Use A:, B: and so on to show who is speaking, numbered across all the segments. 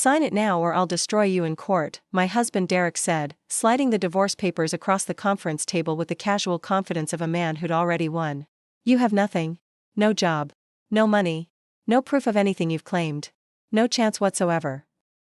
A: Sign it now or I'll destroy you in court, my husband Derek said, sliding the divorce papers across the conference table with the casual confidence of a man who'd already won. You have nothing. No job. No money. No proof of anything you've claimed. No chance whatsoever.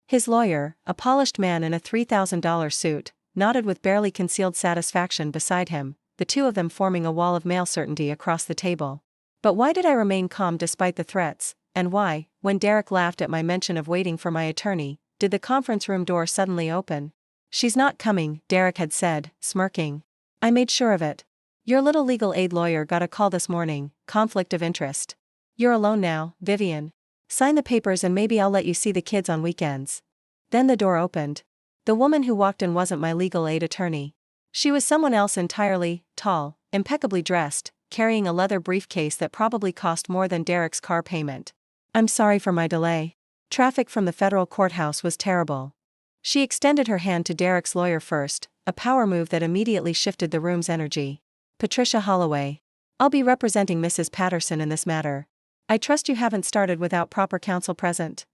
A: His lawyer, a polished man in a $3,000 suit, nodded with barely concealed satisfaction beside him, the two of them forming a wall of male certainty across the table. But why did I remain calm despite the threats, and why, when Derek laughed at my mention of waiting for my attorney, did the conference room door suddenly open? She's not coming, Derek had said, smirking. I made sure of it. Your little legal aid lawyer got a call this morning, conflict of interest. You're alone now, Vivian. Sign the papers and maybe I'll let you see the kids on weekends. Then the door opened. The woman who walked in wasn't my legal aid attorney. She was someone else entirely, tall, impeccably dressed, carrying a leather briefcase that probably cost more than Derek's car payment. I'm sorry for my delay. Traffic from the federal courthouse was terrible. She extended her hand to Derek's lawyer first, a power move that immediately shifted the room's energy. Patricia Holloway. I'll be representing Mrs. Patterson in this matter. I trust you haven't started without proper counsel present.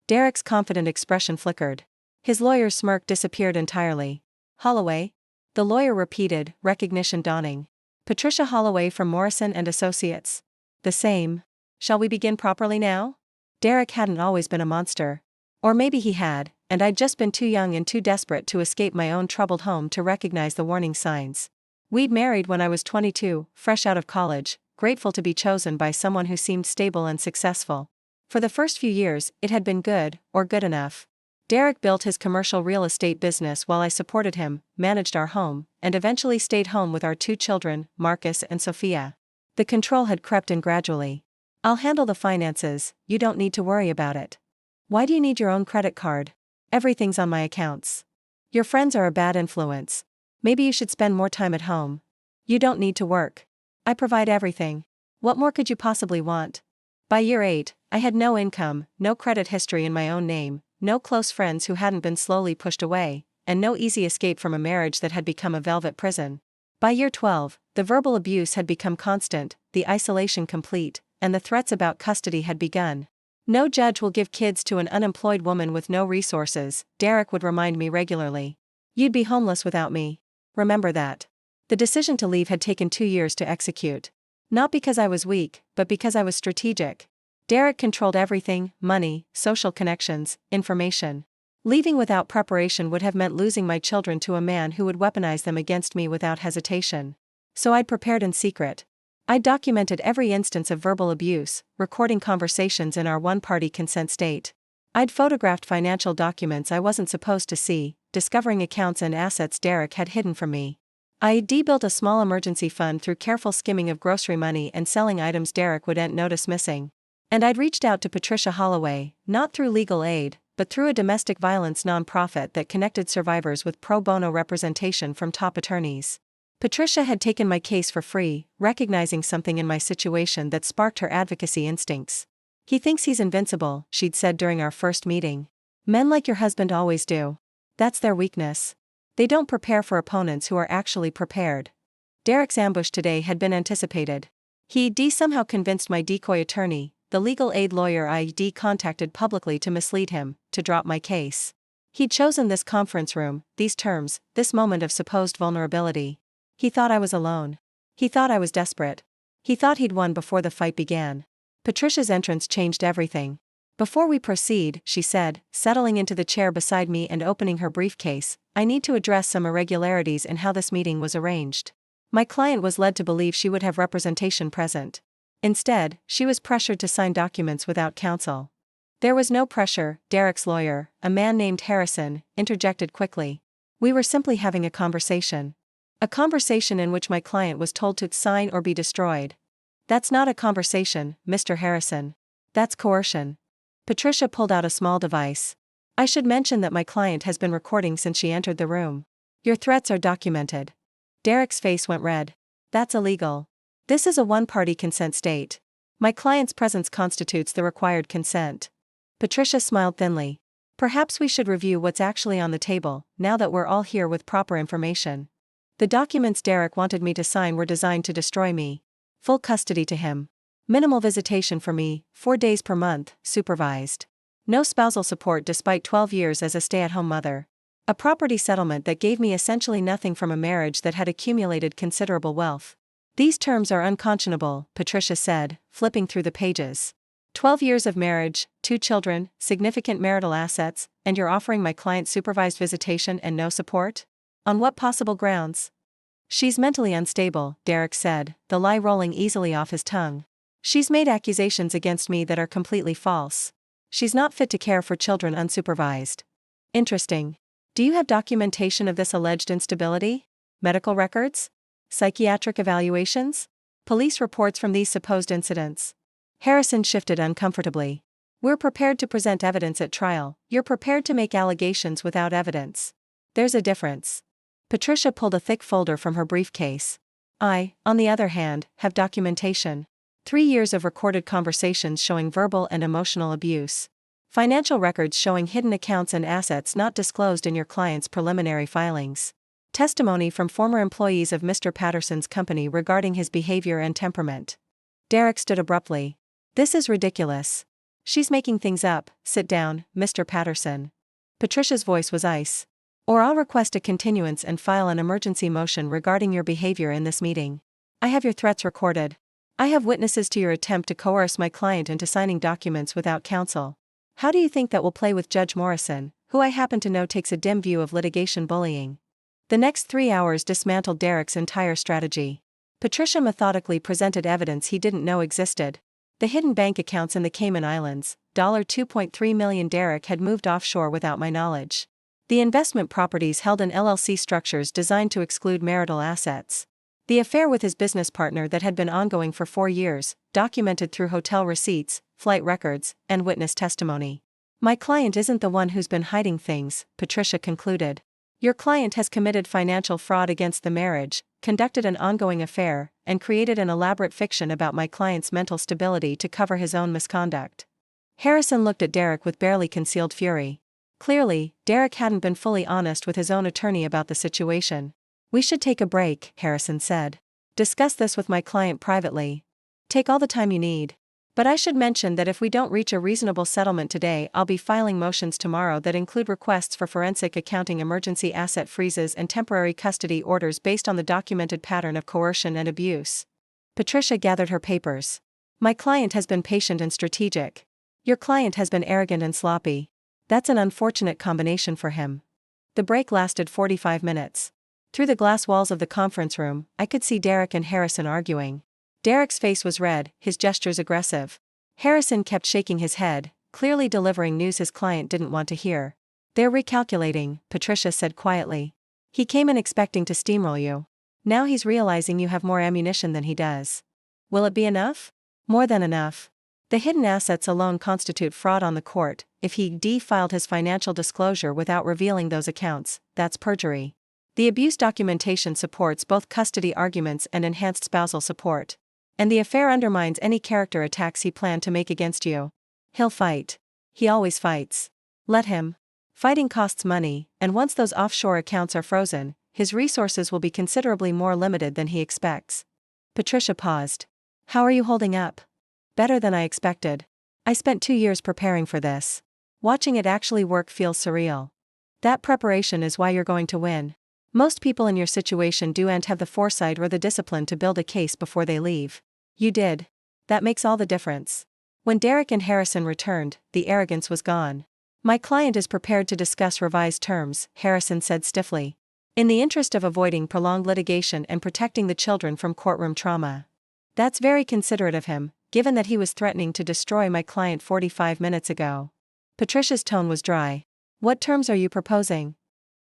A: Derek's confident expression flickered. His lawyer's smirk disappeared entirely. Holloway? The lawyer repeated, recognition dawning. Patricia Holloway from Morrison and Associates. The same. Shall we begin properly now? Derek hadn't always been a monster. Or maybe he had, and I'd just been too young and too desperate to escape my own troubled home to recognize the warning signs. We'd married when I was 22, fresh out of college, grateful to be chosen by someone who seemed stable and successful. For the first few years, it had been good, or good enough. Derek built his commercial real estate business while I supported him, managed our home, and eventually stayed home with our two children, Marcus and Sophia. The control had crept in gradually. I'll handle the finances, you don't need to worry about it. Why do you need your own credit card? Everything's on my accounts. Your friends are a bad influence. Maybe you should spend more time at home. You don't need to work. I provide everything. What more could you possibly want? By year 8, I had no income, no credit history in my own name, no close friends who hadn't been slowly pushed away, and no easy escape from a marriage that had become a velvet prison. By year 12, the verbal abuse had become constant, the isolation complete, and the threats about custody had begun. No judge will give kids to an unemployed woman with no resources, Derek would remind me regularly. You'd be homeless without me. Remember that. The decision to leave had taken 2 years to execute. Not because I was weak, but because I was strategic. Derek controlled everything: money, social connections, information. Leaving without preparation would have meant losing my children to a man who would weaponize them against me without hesitation. So I'd prepared in secret. I'd documented every instance of verbal abuse, recording conversations in our one-party consent state. I'd photographed financial documents I wasn't supposed to see, discovering accounts and assets Derek had hidden from me. I'd built a small emergency fund through careful skimming of grocery money and selling items Derek wouldn't notice missing. And I'd reached out to Patricia Holloway, not through legal aid, but through a domestic violence nonprofit that connected survivors with pro bono representation from top attorneys. Patricia had taken my case for free, recognizing something in my situation that sparked her advocacy instincts. He thinks he's invincible, she'd said during our first meeting. Men like your husband always do. That's their weakness. They don't prepare for opponents who are actually prepared. Derek's ambush today had been anticipated. He'd somehow convinced my decoy attorney, the legal aid lawyer I'd contacted publicly to mislead him, to drop my case. He'd chosen this conference room, these terms, this moment of supposed vulnerability. He thought I was alone. He thought I was desperate. He thought he'd won before the fight began. Patricia's entrance changed everything. Before we proceed, she said, settling into the chair beside me and opening her briefcase, I need to address some irregularities in how this meeting was arranged. My client was led to believe she would have representation present. Instead, she was pressured to sign documents without counsel. There was no pressure, Derek's lawyer, a man named Harrison, interjected quickly. We were simply having a conversation. A conversation in which my client was told to sign or be destroyed. That's not a conversation, Mr. Harrison. That's coercion. Patricia pulled out a small device. I should mention that my client has been recording since she entered the room. Your threats are documented. Derek's face went red. That's illegal. This is a one-party consent state. My client's presence constitutes the required consent. Patricia smiled thinly. Perhaps we should review what's actually on the table, now that we're all here with proper information. The documents Derek wanted me to sign were designed to destroy me. Full custody to him. Minimal visitation for me, 4 days per month, supervised. No spousal support despite 12 years as a stay-at-home mother. A property settlement that gave me essentially nothing from a marriage that had accumulated considerable wealth. These terms are unconscionable, Patricia said, flipping through the pages. 12 years of marriage, 2 children, significant marital assets, and you're offering my client supervised visitation and no support? On what possible grounds? She's mentally unstable, Derek said, the lie rolling easily off his tongue. She's made accusations against me that are completely false. She's not fit to care for children unsupervised. Interesting. Do you have documentation of this alleged instability? Medical records? Psychiatric evaluations? Police reports from these supposed incidents? Harrison shifted uncomfortably. We're prepared to present evidence at trial. You're prepared to make allegations without evidence. There's a difference. Patricia pulled a thick folder from her briefcase. I, on the other hand, have documentation. 3 years of recorded conversations showing verbal and emotional abuse. Financial records showing hidden accounts and assets not disclosed in your client's preliminary filings. Testimony from former employees of Mr. Patterson's company regarding his behavior and temperament. Derek stood abruptly. This is ridiculous. She's making things up. Sit down, Mr. Patterson. Patricia's voice was ice. Or I'll request a continuance and file an emergency motion regarding your behavior in this meeting. I have your threats recorded. I have witnesses to your attempt to coerce my client into signing documents without counsel. How do you think that will play with Judge Morrison, who I happen to know takes a dim view of litigation bullying? The next 3 hours dismantled Derek's entire strategy. Patricia methodically presented evidence he didn't know existed. The hidden bank accounts in the Cayman Islands, $2.3 million Derek had moved offshore without my knowledge. The investment properties held in LLC structures designed to exclude marital assets. The affair with his business partner that had been ongoing for 4 years, documented through hotel receipts, flight records, and witness testimony. My client isn't the one who's been hiding things, Patricia concluded. Your client has committed financial fraud against the marriage, conducted an ongoing affair, and created an elaborate fiction about my client's mental stability to cover his own misconduct. Harrison looked at Derek with barely concealed fury. Clearly, Derek hadn't been fully honest with his own attorney about the situation. We should take a break, Harrison said. Discuss this with my client privately. Take all the time you need. But I should mention that if we don't reach a reasonable settlement today, I'll be filing motions tomorrow that include requests for forensic accounting, emergency asset freezes, and temporary custody orders based on the documented pattern of coercion and abuse. Patricia gathered her papers. My client has been patient and strategic. Your client has been arrogant and sloppy. That's an unfortunate combination for him. The break lasted 45 minutes. Through the glass walls of the conference room, I could see Derek and Harrison arguing. Derek's face was red, his gestures aggressive. Harrison kept shaking his head, clearly delivering news his client didn't want to hear. They're recalculating, Patricia said quietly. He came in expecting to steamroll you. Now he's realizing you have more ammunition than he does. Will it be enough? More than enough. The hidden assets alone constitute fraud on the court. If he defiled his financial disclosure without revealing those accounts, that's perjury. The abuse documentation supports both custody arguments and enhanced spousal support. And the affair undermines any character attacks he planned to make against you. He'll fight. He always fights. Let him. Fighting costs money, and once those offshore accounts are frozen, his resources will be considerably more limited than he expects. Patricia paused. How are you holding up? Better than I expected. I spent 2 years preparing for this. Watching it actually work feels surreal. That preparation is why you're going to win. Most people in your situation don't have the foresight or the discipline to build a case before they leave. You did. That makes all the difference. When Derek and Harrison returned, the arrogance was gone. My client is prepared to discuss revised terms, Harrison said stiffly. In the interest of avoiding prolonged litigation and protecting the children from courtroom trauma. That's very considerate of him, given that he was threatening to destroy my client 45 minutes ago. Patricia's tone was dry. What terms are you proposing?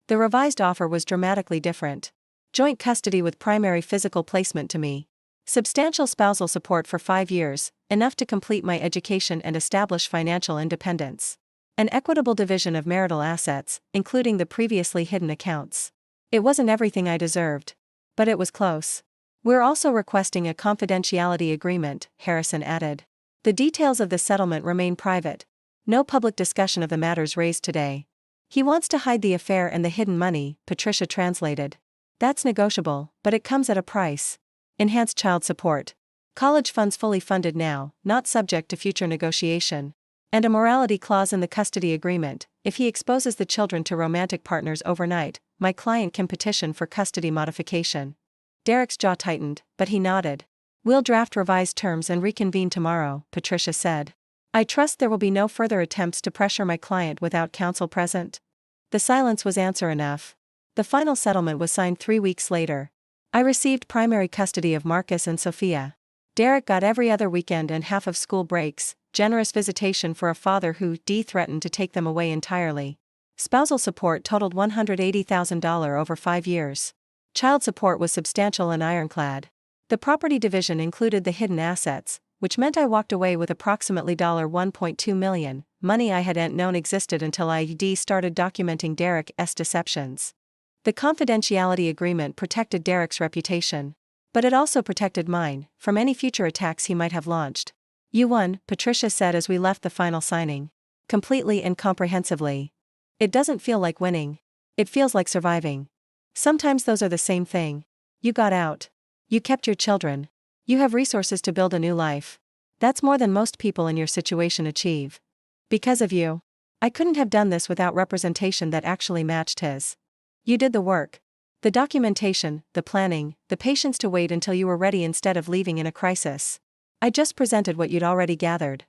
A: The revised offer was dramatically different. Joint custody with primary physical placement to me. Substantial spousal support for 5 years, enough to complete my education and establish financial independence. An equitable division of marital assets, including the previously hidden accounts. It wasn't everything I deserved. But it was close. We're also requesting a confidentiality agreement, Harrison added. The details of the settlement remain private. No public discussion of the matters raised today. He wants to hide the affair and the hidden money, Patricia translated. That's negotiable, but it comes at a price. Enhanced child support. College funds fully funded now, not subject to future negotiation. And a morality clause in the custody agreement: if he exposes the children to romantic partners overnight, my client can petition for custody modification. Derek's jaw tightened, but he nodded. We'll draft revised terms and reconvene tomorrow, Patricia said. I trust there will be no further attempts to pressure my client without counsel present. The silence was answer enough. The final settlement was signed 3 weeks later. I received primary custody of Marcus and Sophia. Derek got every other weekend and half of school breaks, generous visitation for a father who threatened to take them away entirely. Spousal support totaled $180,000 over 5 years. Child support was substantial and ironclad. The property division included the hidden assets, which meant I walked away with approximately $1.2 million, money I hadn't known existed until I started documenting Derek's deceptions. The confidentiality agreement protected Derek's reputation. But it also protected mine, from any future attacks he might have launched. You won, Patricia said as we left the final signing. Completely and comprehensively. It doesn't feel like winning. It feels like surviving. Sometimes those are the same thing. You got out. You kept your children. You have resources to build a new life. That's more than most people in your situation achieve. Because of you. I couldn't have done this without representation that actually matched his. You did the work. The documentation, the planning, the patience to wait until you were ready instead of leaving in a crisis. I just presented what you'd already gathered.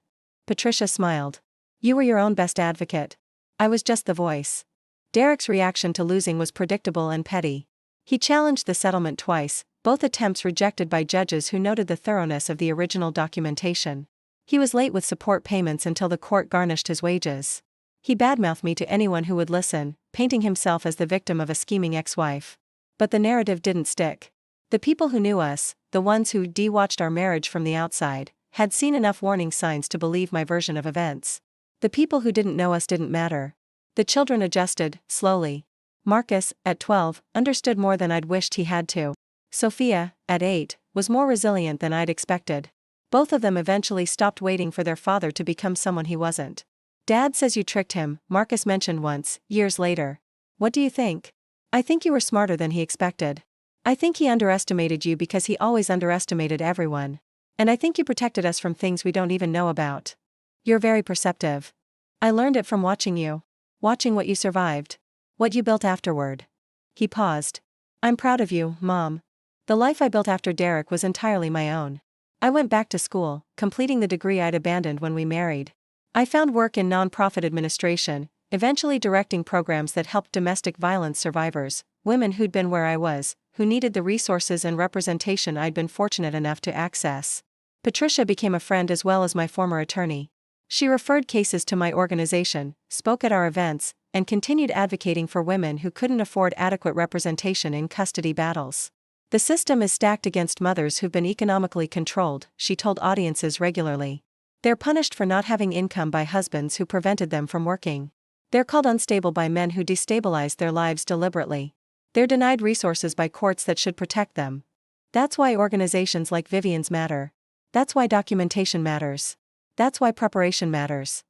A: Patricia smiled. You were your own best advocate. I was just the voice. Derek's reaction to losing was predictable and petty. He challenged the settlement twice, both attempts rejected by judges who noted the thoroughness of the original documentation. He was late with support payments until the court garnished his wages. He badmouthed me to anyone who would listen, painting himself as the victim of a scheming ex-wife. But the narrative didn't stick. The people who knew us, the ones who watched our marriage from the outside, had seen enough warning signs to believe my version of events. The people who didn't know us didn't matter. The children adjusted, slowly. Marcus, at 12, understood more than I'd wished he had to. Sophia, at 8, was more resilient than I'd expected. Both of them eventually stopped waiting for their father to become someone he wasn't. Dad says you tricked him, Marcus mentioned once, years later. What do you think? I think you were smarter than he expected. I think he underestimated you because he always underestimated everyone. And I think you protected us from things we don't even know about. You're very perceptive. I learned it from watching you. Watching what you survived. What you built afterward. He paused. I'm proud of you, Mom. The life I built after Derek was entirely my own. I went back to school, completing the degree I'd abandoned when we married. I found work in nonprofit administration, eventually directing programs that helped domestic violence survivors, women who'd been where I was, who needed the resources and representation I'd been fortunate enough to access. Patricia became a friend as well as my former attorney. She referred cases to my organization, spoke at our events, and continued advocating for women who couldn't afford adequate representation in custody battles. The system is stacked against mothers who've been economically controlled, she told audiences regularly. They're punished for not having income by husbands who prevented them from working. They're called unstable by men who destabilize their lives deliberately. They're denied resources by courts that should protect them. That's why organizations like Vivian's matter. That's why documentation matters. That's why preparation matters.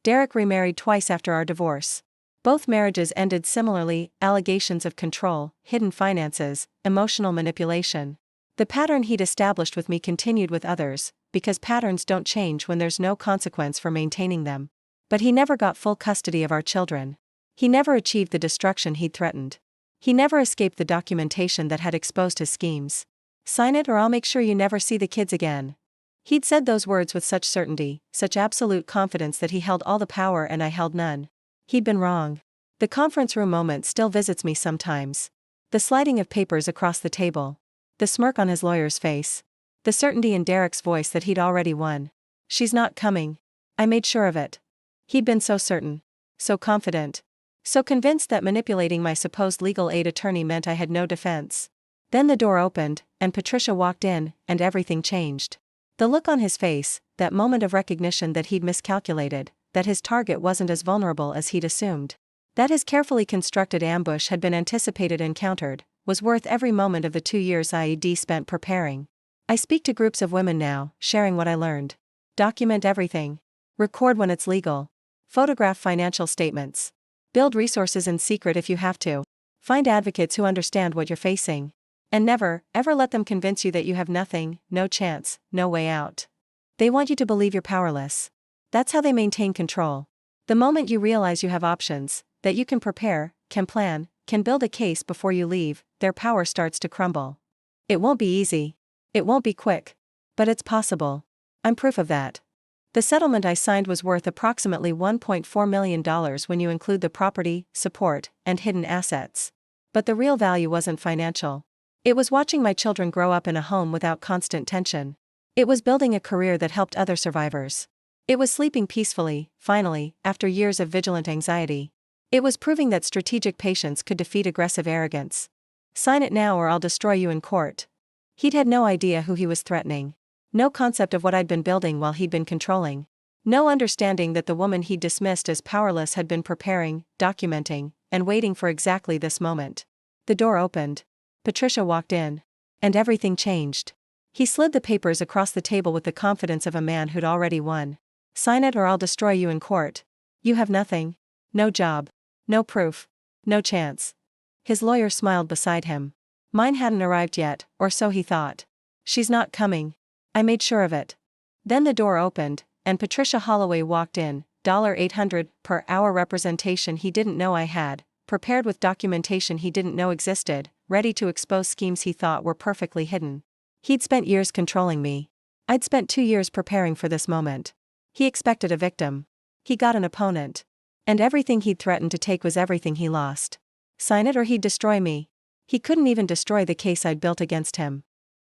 A: Derek remarried twice after our divorce. Both marriages ended similarly: allegations of control, hidden finances, emotional manipulation. The pattern he'd established with me continued with others, because patterns don't change when there's no consequence for maintaining them. But he never got full custody of our children. He never achieved the destruction he'd threatened. He never escaped the documentation that had exposed his schemes. Sign it or I'll make sure you never see the kids again. He'd said those words with such certainty, such absolute confidence that he held all the power and I held none. He'd been wrong. The conference room moment still visits me sometimes. The sliding of papers across the table. The smirk on his lawyer's face. The certainty in Derek's voice that he'd already won. She's not coming. I made sure of it. He'd been so certain. So confident. So convinced that manipulating my supposed legal aid attorney meant I had no defense. Then the door opened, and Patricia walked in, and everything changed. The look on his face, that moment of recognition that he'd miscalculated, that his target wasn't as vulnerable as he'd assumed. That his carefully constructed ambush had been anticipated and countered, was worth every moment of the 2 years I'd spent preparing. I speak to groups of women now, sharing what I learned. Document everything. Record when it's legal. Photograph financial statements. Build resources in secret if you have to. Find advocates who understand what you're facing. And never, ever let them convince you that you have nothing, no chance, no way out. They want you to believe you're powerless. That's how they maintain control. The moment you realize you have options, that you can prepare, can plan, can build a case before you leave, their power starts to crumble. It won't be easy. It won't be quick. But it's possible. I'm proof of that. The settlement I signed was worth approximately $1.4 million when you include the property, support, and hidden assets. But the real value wasn't financial. It was watching my children grow up in a home without constant tension. It was building a career that helped other survivors. It was sleeping peacefully, finally, after years of vigilant anxiety. It was proving that strategic patience could defeat aggressive arrogance. Sign it now or I'll destroy you in court. He'd had no idea who he was threatening. No concept of what I'd been building while he'd been controlling. No understanding that the woman he'd dismissed as powerless had been preparing, documenting, and waiting for exactly this moment. The door opened. Patricia walked in. And everything changed. He slid the papers across the table with the confidence of a man who'd already won. Sign it or I'll destroy you in court. You have nothing. No job. No proof. No chance. His lawyer smiled beside him. Mine hadn't arrived yet, or so he thought. She's not coming. I made sure of it. Then the door opened, and Patricia Holloway walked in, $800 per hour representation he didn't know I had, prepared with documentation he didn't know existed, ready to expose schemes he thought were perfectly hidden. He'd spent years controlling me. I'd spent 2 years preparing for this moment. He expected a victim. He got an opponent. And everything he'd threatened to take was everything he lost. Sign it or he'd destroy me. He couldn't even destroy the case I'd built against him.